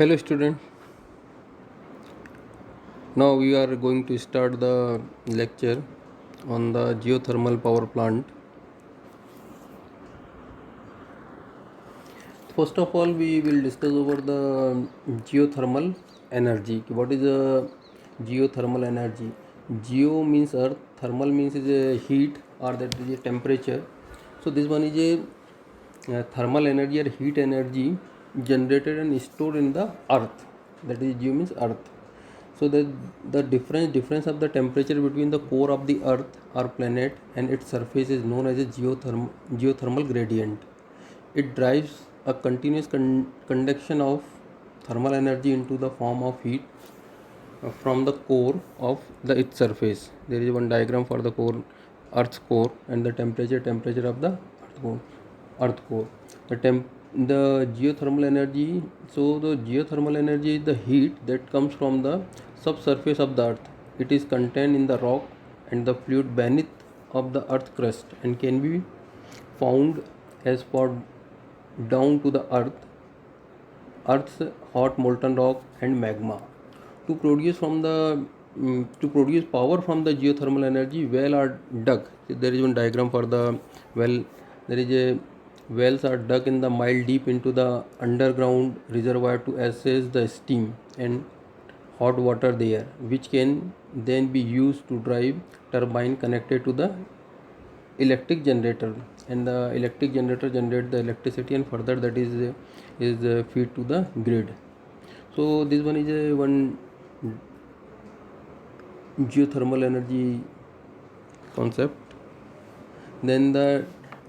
Hello student, now we are going to start the lecture on the geothermal power plant. First of all, we will discuss over the geothermal energy. What is a geothermal energy? Geo means earth, thermal means is a heat or that is a temperature. So this one is a thermal energy or heat energy generated and stored in the earth. That is geo means earth. So the difference of the temperature between the core of the earth or planet and its surface is known as a geothermal gradient. It drives a continuous conduction of thermal energy into the form of heat from the core of its surface. There is one diagram for the core, earth's core, and the temperature of the earth core. The geothermal energy. So the geothermal energy is the heat that comes from the subsurface of the earth. It is contained in the rock and the fluid beneath of the earth crust and can be found as far down to the earth's hot molten rock and magma. To produce to produce power from the geothermal energy, well are dug. There is one diagram for the well. There is a wells are dug in the mile deep into the underground reservoir to assess the steam and hot water there, which can then be used to drive turbine connected to the electric generator, and the electric generator generate the electricity and further that is feed to the grid. So this one is a one geothermal energy concept. Then the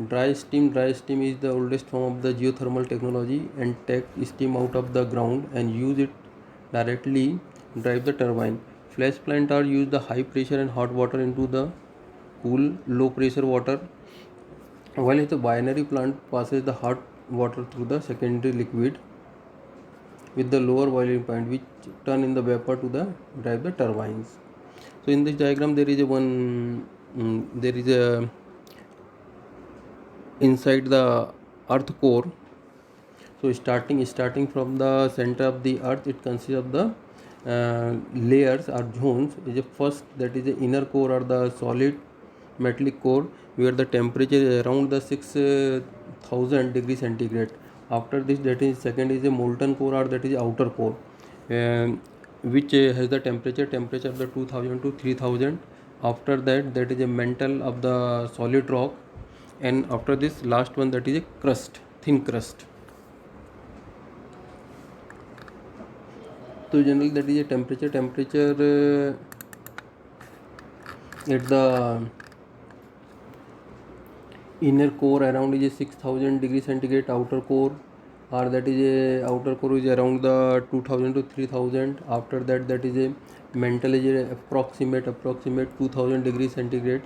dry steam is the oldest form of the geothermal technology and take steam out of the ground and use it directly drive the turbine. Flash plant are use the high pressure and hot water into the cool low pressure water, while the binary plant passes the hot water through the secondary liquid with the lower boiling point, which turn in the vapor to the drive the turbines. So in this diagram there is a there is a inside the earth core. So starting from the center of the earth, it consists of the layers or zones. Is a first, that is the inner core or the solid metallic core, where the temperature is around the 6000 degrees centigrade. After this, that is second is a molten core or that is outer core, which has the temperature of the 2000 to 3000. After that, that is a mantle of the solid rock, and after this last one, that is a crust, thin crust. So generally that is a temperature at the inner core around is a 6000 degrees centigrade. Outer core, or that is a outer core is around the 2000 to 3000. After that, that is a mantle is a approximate 2000 degrees centigrade,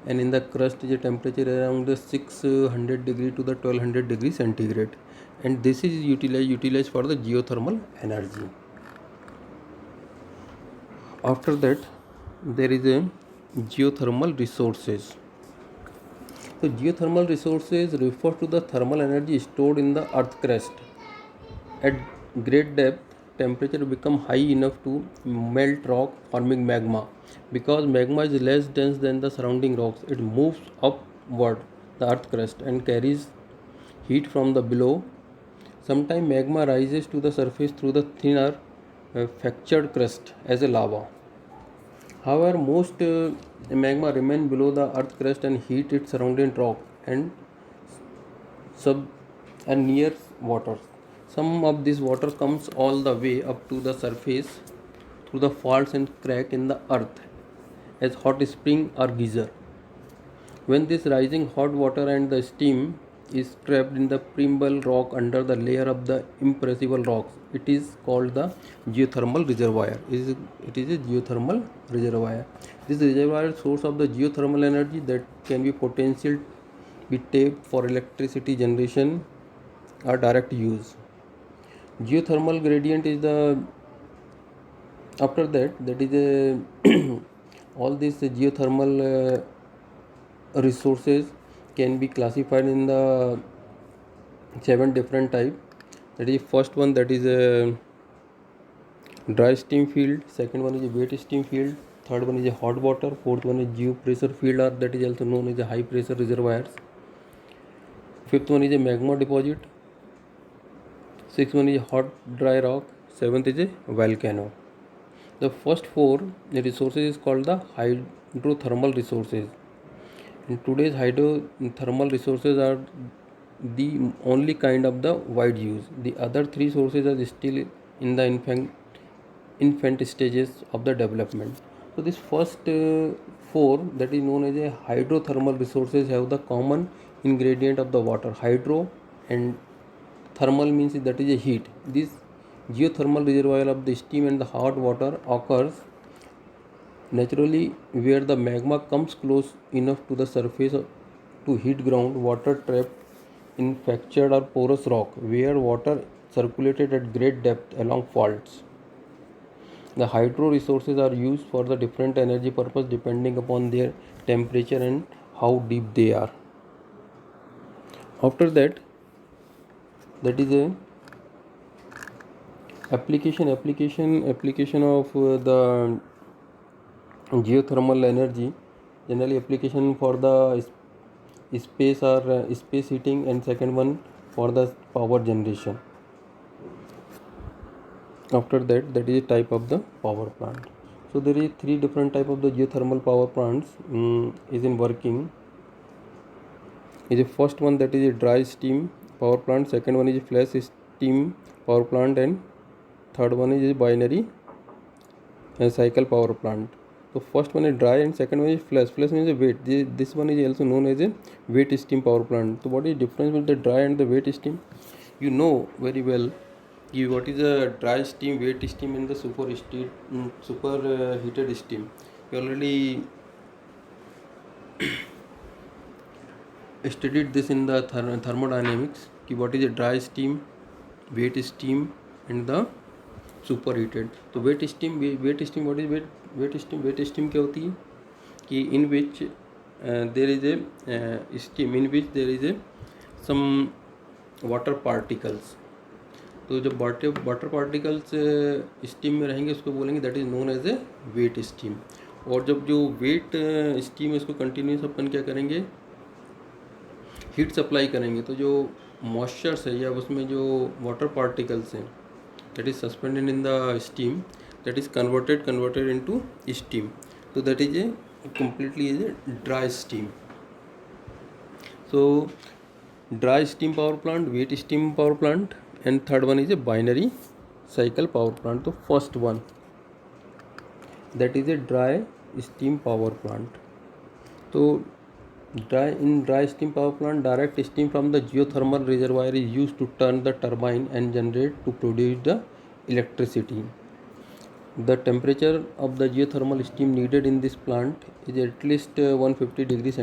and in the crust is a temperature around the 600 degree to the 1200 degrees centigrade, and this is utilized for the geothermal energy. After that, there is a geothermal resources. So geothermal resources refer to the thermal energy stored in the earth crust. At great depth, temperature become high enough to melt rock, forming magma. Because magma is less dense than the surrounding rocks, it moves upward the earth crust and carries heat from the below. Sometimes magma rises to the surface through the thinner fractured crust as a lava. However, most magma remain below the earth crust and heat its surrounding rock and sub and near water. Some of this water comes all the way up to the surface through the faults and crack in the earth as hot spring or geyser. When this rising hot water and the steam is trapped in the permeable rock under the layer of the impressible rocks, it is called the geothermal reservoir. It is a geothermal reservoir. This reservoir is source of the geothermal energy that can be potential be tapped for electricity generation or direct use. Geothermal gradient is the after that is a all these geothermal resources can be classified in the 7 different type. That is first one, that is dry steam field, second one is a wet steam field, third one is a hot water, fourth one is geopressure field, or that is also known as a high pressure reservoirs, fifth one is a magma deposit, sixth one is a hot dry rock, seventh is a volcano. The first four resources is called the hydrothermal resources. And today's hydrothermal resources are the only kind of the wide use. The other three sources are still in the infant stages of the development. So this first four, that is known as a hydrothermal resources, have the common ingredient of the water. Hydro and thermal means that is a heat. This geothermal reservoir of the steam and the hot water occurs naturally where the magma comes close enough to the surface to heat ground water trapped in fractured or porous rock where water circulated at great depth along faults. The hydro resources are used for the different energy purpose depending upon their temperature and how deep they are. After that is a application of the geothermal energy. Generally application for the space or space heating, and second one for the power generation. After that is a type of the power plant. So there is three different type of the geothermal power plants is in working. Is the first one, that is a dry steam power plant, second one is a flash steam power plant, and third one is a binary cycle power plant. So first one is dry and second one is flash. Flash means a wet. This one is also known as a wet steam power plant. So what is the difference between the dry and the wet steam? You know very well what is a dry steam, wet steam, and the super heated steam. You already studied this in the thermodynamics. What is a dry steam, wet steam, and the superheated. तो wet steam what is wet steam? Wet steam क्या होती है कि in which there is a steam in which there is a some water particles. तो जब water particles steam में रहेंगे उसको बोलेंगे that is known as a wet steam. और जब जो वेट स्टीम है उसको कंटिन्यूस अपन क्या करेंगे, हीट सप्लाई करेंगे. तो जो मॉइस्चर्स है या उसमें जो वाटर पार्टिकल्स हैं that is suspended in the steam, that is converted into steam. So that is a completely is a dry steam. So dry steam power plant, wet steam power plant, and third one is a binary cycle power plant. So first one, that is a dry steam power plant. So dry steam power plant, direct steam from the geothermal reservoir is used to turn the turbine and generate to produce the electricity. The temperature of the geothermal steam needed in this plant is at least 150 degrees